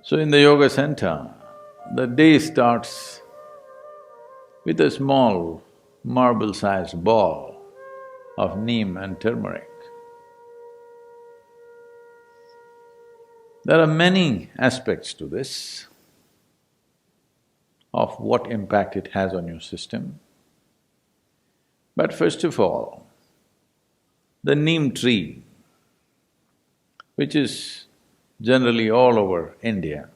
So in the yoga center, the day starts with a small marble-sized ball of neem and turmeric. There are many aspects to this, of what impact it has on your system. But first of all, the neem tree, which is generally all over India,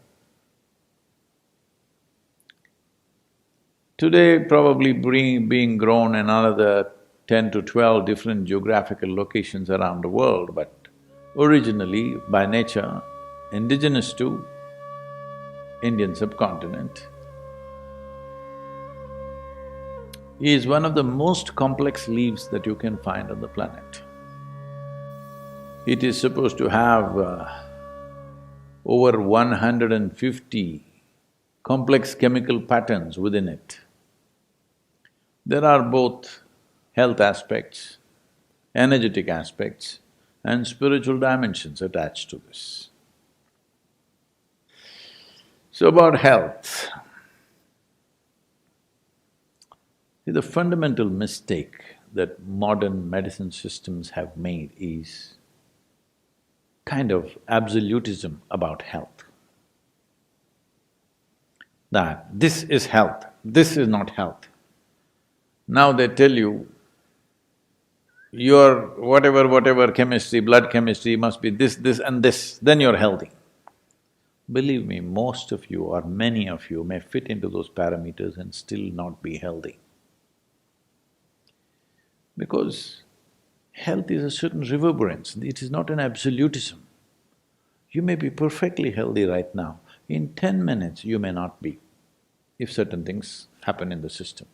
today probably being grown in another 10 to 12 different geographical locations around the world, but originally, by nature, indigenous to Indian subcontinent, is one of the most complex leaves that you can find on the planet. It is supposed to have over 150 complex chemical patterns within it. There are both health aspects, energetic aspects, and spiritual dimensions attached to this. So about health, the fundamental mistake that modern medicine systems have made is kind of absolutism about health. That this is health, this is not health. Now they tell you, your whatever chemistry, blood chemistry must be this and this, then you're healthy. Believe me, most of you or many of you may fit into those parameters and still not be healthy. Because health is a certain reverberance, it is not an absolutism. You may be perfectly healthy right now, in 10 minutes you may not be, if certain things happen in the system.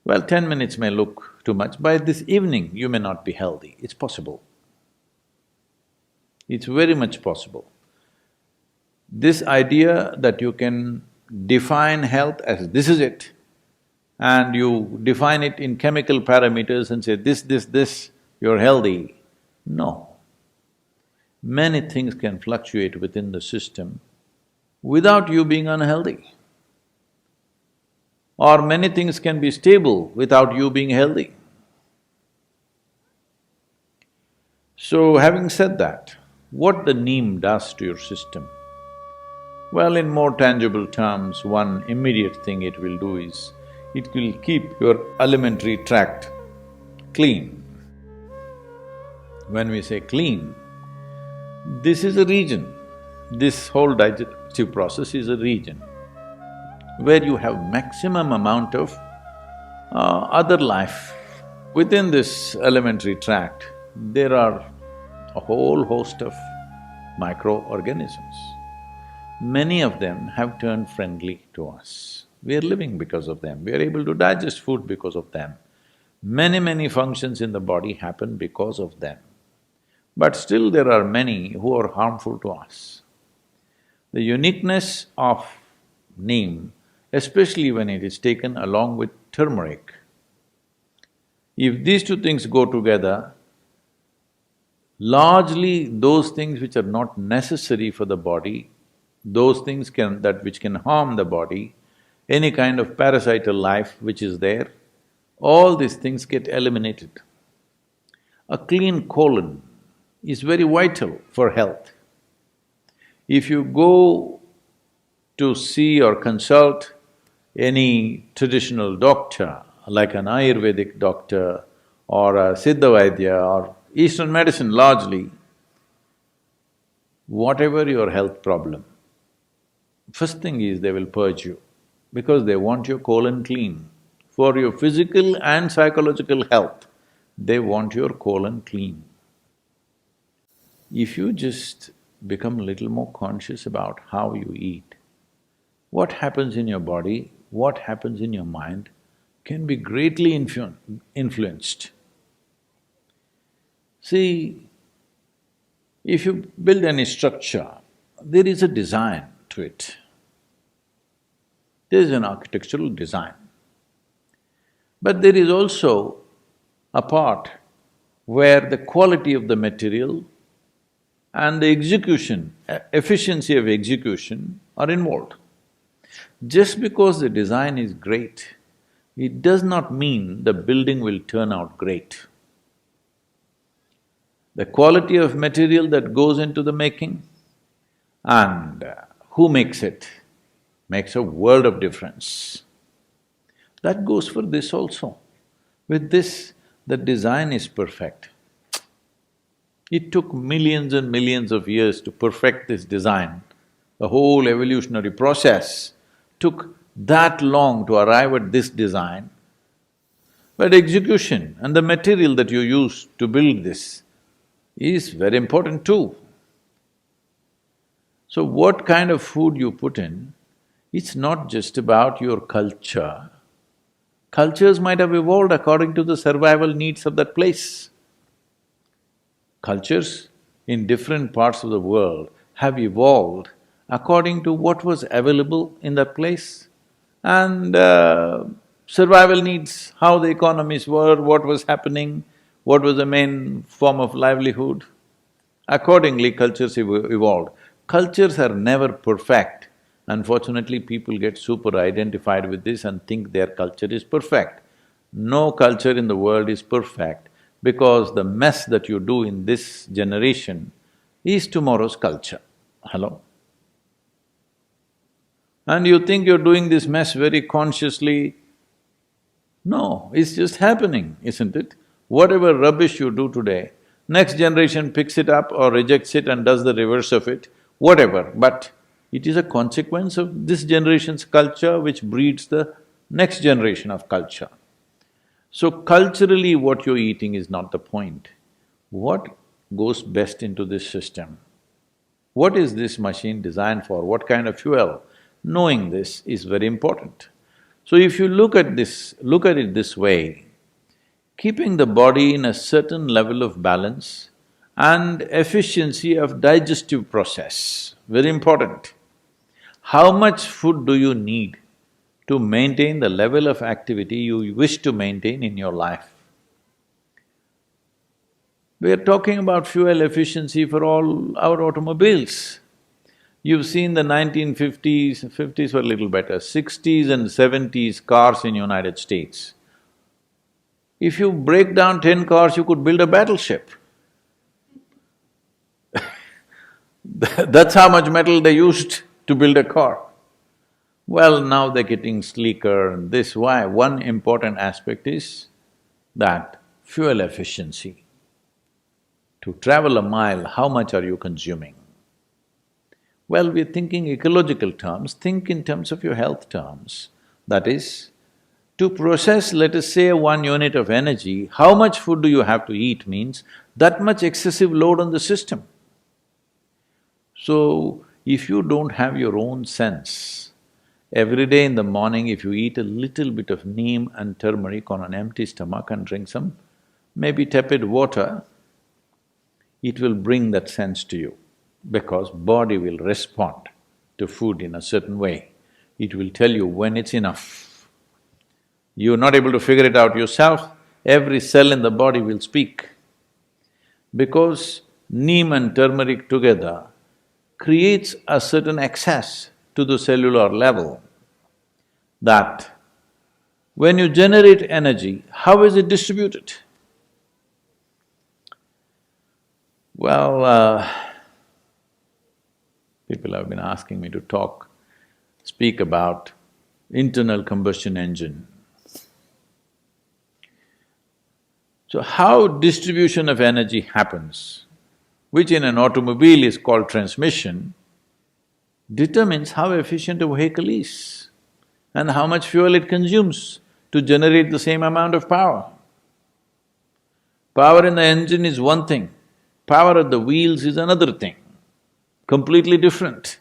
Well, 10 minutes may look too much, by this evening you may not be healthy, it's possible. It's very much possible. This idea that you can define health as this is it, and you define it in chemical parameters and say this, you're healthy. No. Many things can fluctuate within the system without you being unhealthy. Or many things can be stable without you being healthy. So having said that, what the neem does to your system? Well, in more tangible terms, one immediate thing it will do is, it will keep your alimentary tract clean. When we say clean, this is a region, this whole digestive process is a region where you have maximum amount of other life. Within this alimentary tract, there are a whole host of microorganisms. Many of them have turned friendly to us. We are living because of them, we are able to digest food because of them. Many functions in the body happen because of them. But still there are many who are harmful to us. The uniqueness of neem, especially when it is taken along with turmeric, if these two things go together, largely those things which are not necessary for the body, those things which can harm the body, any kind of parasital life which is there, all these things get eliminated. A clean colon is very vital for health. If you go to see or consult any traditional doctor, like an Ayurvedic doctor or a Siddha Vaidya or Eastern medicine largely, whatever your health problem, first thing is they will purge you, because they want your colon clean. For your physical and psychological health, they want your colon clean. If you just become a little more conscious about how you eat, what happens in your body, what happens in your mind can be greatly influenced. See, if you build any structure, there is a design to it. There is an architectural design. But there is also a part where the quality of the material and the execution, efficiency of execution are involved. Just because the design is great, it does not mean the building will turn out great. The quality of material that goes into the making and who makes it makes a world of difference. That goes for this also. With this, the design is perfect. It took millions and millions of years to perfect this design. The whole evolutionary process took that long to arrive at this design. But execution and the material that you use to build this is very important too. So what kind of food you put in, it's not just about your culture. Cultures might have evolved according to the survival needs of that place. Cultures in different parts of the world have evolved according to what was available in that place and survival needs, how the economies were, what was happening, what was the main form of livelihood. Accordingly, cultures evolved. Cultures are never perfect. Unfortunately, people get super identified with this and think their culture is perfect. No culture in the world is perfect because the mess that you do in this generation is tomorrow's culture. Hello? And you think you're doing this mess very consciously. No, it's just happening, isn't it? Whatever rubbish you do today, next generation picks it up or rejects it and does the reverse of it, whatever, but it is a consequence of this generation's culture which breeds the next generation of culture. So culturally what you're eating is not the point. What goes best into this system? What is this machine designed for? What kind of fuel? Knowing this is very important. So if you look at it this way, keeping the body in a certain level of balance and efficiency of digestive process, very important. How much food do you need to maintain the level of activity you wish to maintain in your life? We are talking about fuel efficiency for all our automobiles. You've seen the 1950s, fifties were a little better, 60s and 70s cars in United States. If you break down 10 cars, you could build a battleship. That's how much metal they used to build a car. Well, now they're getting sleeker and this, why? One important aspect is that fuel efficiency. To travel a mile, how much are you consuming? Well, we're thinking ecological terms, think in terms of your health terms. That is, to process, let us say, 1 unit of energy, how much food do you have to eat means that much excessive load on the system. So, if you don't have your own sense, every day in the morning if you eat a little bit of neem and turmeric on an empty stomach and drink some maybe tepid water, it will bring that sense to you because body will respond to food in a certain way. It will tell you when it's enough. You're not able to figure it out yourself, every cell in the body will speak. Because neem and turmeric together creates a certain access to the cellular level that when you generate energy, how is it distributed? Well, people have been asking me to speak about internal combustion engine. So how distribution of energy happens, which in an automobile is called transmission, determines how efficient a vehicle is and how much fuel it consumes to generate the same amount of power. Power in the engine is one thing, power at the wheels is another thing, completely different.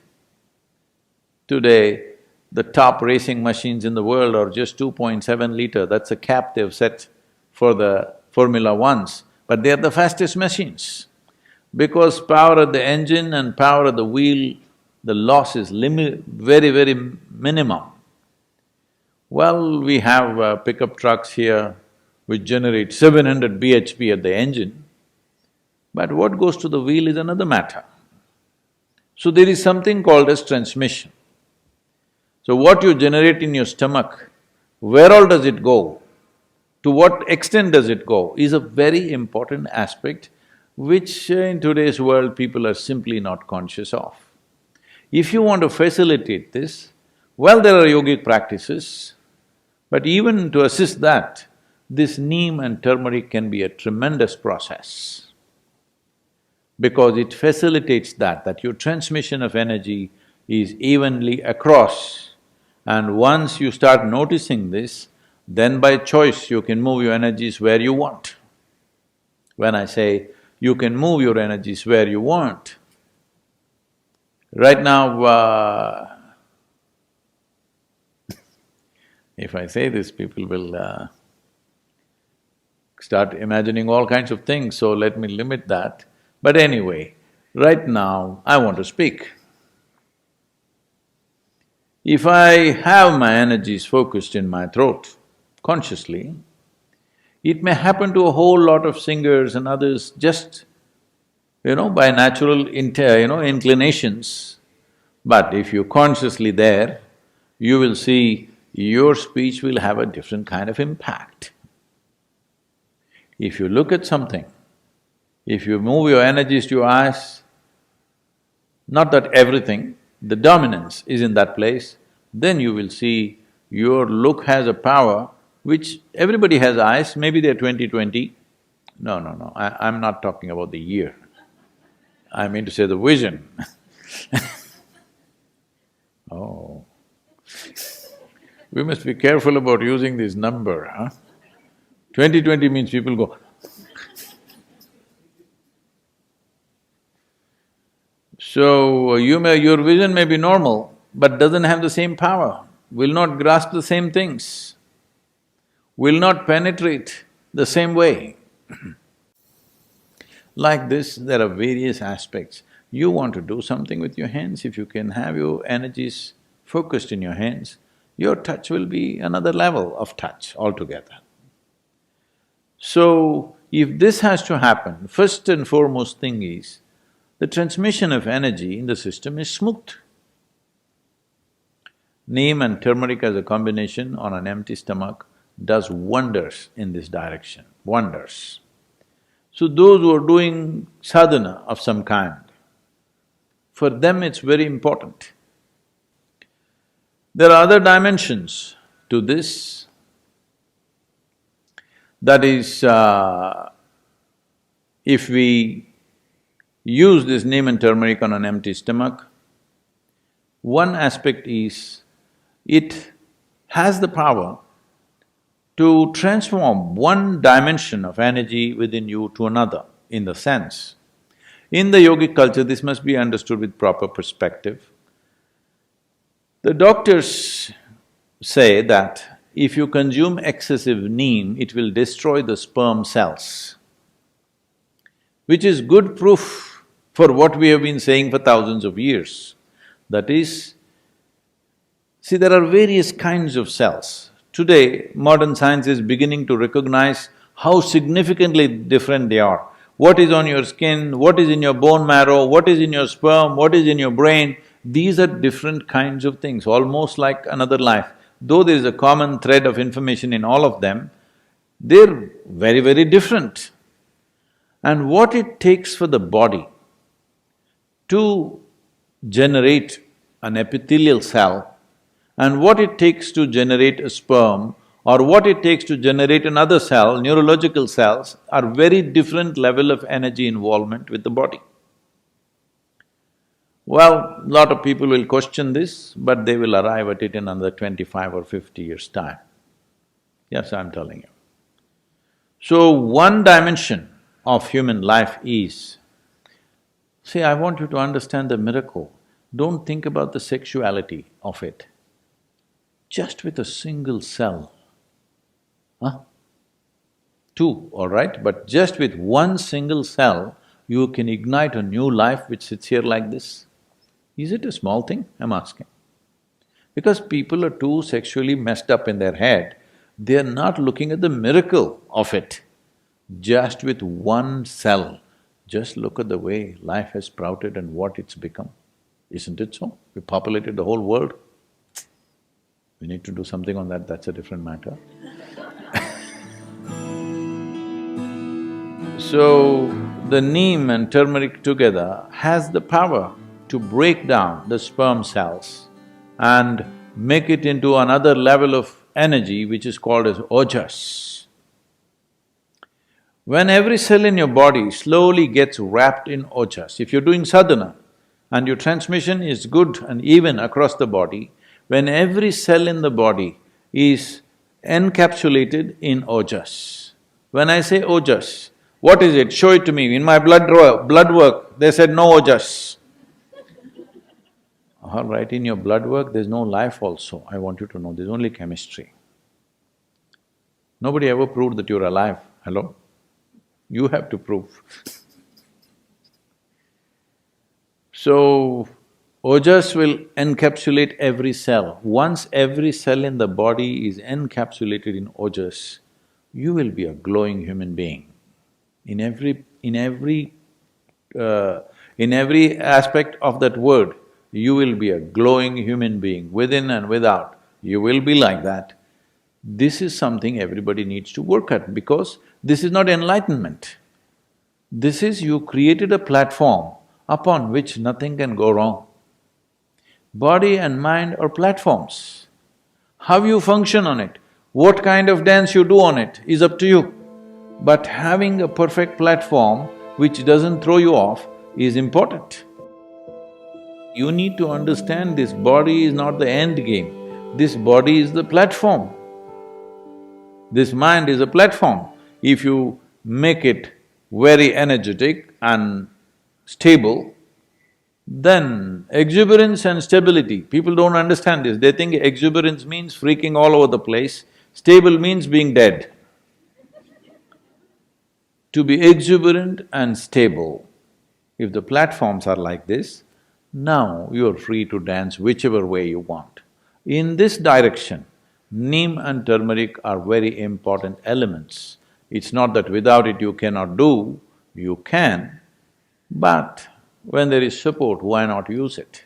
Today, the top racing machines in the world are just 2.7 liter, that's a cap they've set for the Formula Ones, but they are the fastest machines. Because power at the engine and power at the wheel, the loss is very minimum. Well, we have pickup trucks here which generate 700 bhp at the engine, But what goes to the wheel is another matter. So there is something called as transmission. So what you generate in your stomach, where all does it go? To what extent does it go is a very important aspect which in today's world people are simply not conscious of. If you want to facilitate this, well, there are yogic practices, but even to assist that, this neem and turmeric can be a tremendous process because it facilitates that your transmission of energy is evenly across. And once you start noticing this, then by choice you can move your energies where you want. When I say you can move your energies where you want, right now, if I say this, people will start imagining all kinds of things, so let me limit that. But anyway, right now I want to speak. If I have my energies focused in my throat, consciously, it may happen to a whole lot of singers and others just, by natural inclinations. But if you're consciously there, you will see your speech will have a different kind of impact. If you look at something, if you move your energies to your eyes, not that everything, the dominance is in that place, then you will see your look has a power which everybody has eyes, maybe they're 20/20. No, I'm not talking about the year. I mean to say the vision. Oh, we must be careful about using this number, huh? 20/20 means people go, so your vision may be normal, but doesn't have the same power, will not grasp the same things, will not penetrate the same way. Like this, there are various aspects. You want to do something with your hands, if you can have your energies focused in your hands, your touch will be another level of touch altogether. So, if this has to happen, first and foremost thing is, the transmission of energy in the system is smooth. Neem and turmeric as a combination on an empty stomach does wonders in this direction, wonders. So those who are doing sadhana of some kind, for them it's very important. There are other dimensions to this. That is, if we use this neem and turmeric on an empty stomach, one aspect is, it has the power to transform one dimension of energy within you to another, in the sense. In the yogic culture, this must be understood with proper perspective. The doctors say that if you consume excessive neem, it will destroy the sperm cells, which is good proof for what we have been saying for thousands of years. That is, see, there are various kinds of cells. Today, modern science is beginning to recognize how significantly different they are. What is on your skin, what is in your bone marrow, what is in your sperm, what is in your brain, these are different kinds of things, almost like another life. Though there is a common thread of information in all of them, they're very, very different. And what it takes for the body to generate an epithelial cell, and what it takes to generate a sperm, or what it takes to generate another cell, neurological cells, are very different level of energy involvement with the body. Well, lot of people will question this, but they will arrive at it in another 25 or 50 years' time. Yes, I'm telling you. So, one dimension of human life is, see, I want you to understand the miracle. Don't think about the sexuality of it. Just with a single cell, two, all right, but just with one single cell, you can ignite a new life which sits here like this. Is it a small thing? I'm asking. Because people are too sexually messed up in their head, they're not looking at the miracle of it. Just with one cell Just look at the way life has sprouted and what it's become. Isn't it so? We populated the whole world. We need to do something on that, that's a different matter. So, the neem and turmeric together has the power to break down the sperm cells and make it into another level of energy which is called as ojas. When every cell in your body slowly gets wrapped in ojas, if you're doing sadhana and your transmission is good and even across the body, when every cell in the body is encapsulated in ojas. When I say ojas, what is it? Show it to me. In my blood work, they said no ojas. All right, in your blood work, there's no life also, I want you to know, there's only chemistry. Nobody ever proved that you're alive, hello? You have to prove. So, ojas will encapsulate every cell. Once every cell in the body is encapsulated in ojas, you will be a glowing human being. In every aspect of that word, you will be a glowing human being, within and without, you will be like that. This is something everybody needs to work at because this is not enlightenment. This is you created a platform upon which nothing can go wrong. Body and mind are platforms. How you function on it, what kind of dance you do on it is up to you. But having a perfect platform which doesn't throw you off is important. You need to understand this body is not the end game, this body is the platform. This mind is a platform. If you make it very energetic and stable, then exuberance and stability, people don't understand this. They think exuberance means freaking all over the place, stable means being dead. To be exuberant and stable, if the platforms are like this, now you're free to dance whichever way you want. In this direction, neem and turmeric are very important elements. It's not that without it you cannot do, you can, but when there is support, why not use it?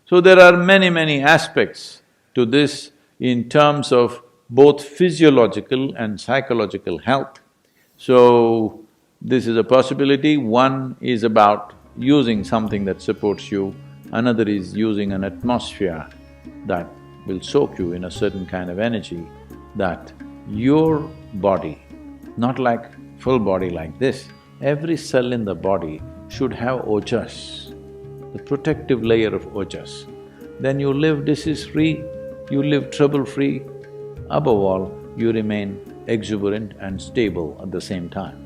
So there are many aspects to this in terms of both physiological and psychological health. So, this is a possibility. One is about using something that supports you, another is using an atmosphere that will soak you in a certain kind of energy, that your body, not like full body like this, every cell in the body should have ojas, the protective layer of ojas. Then you live disease-free, you live trouble-free, above all, you remain exuberant and stable at the same time.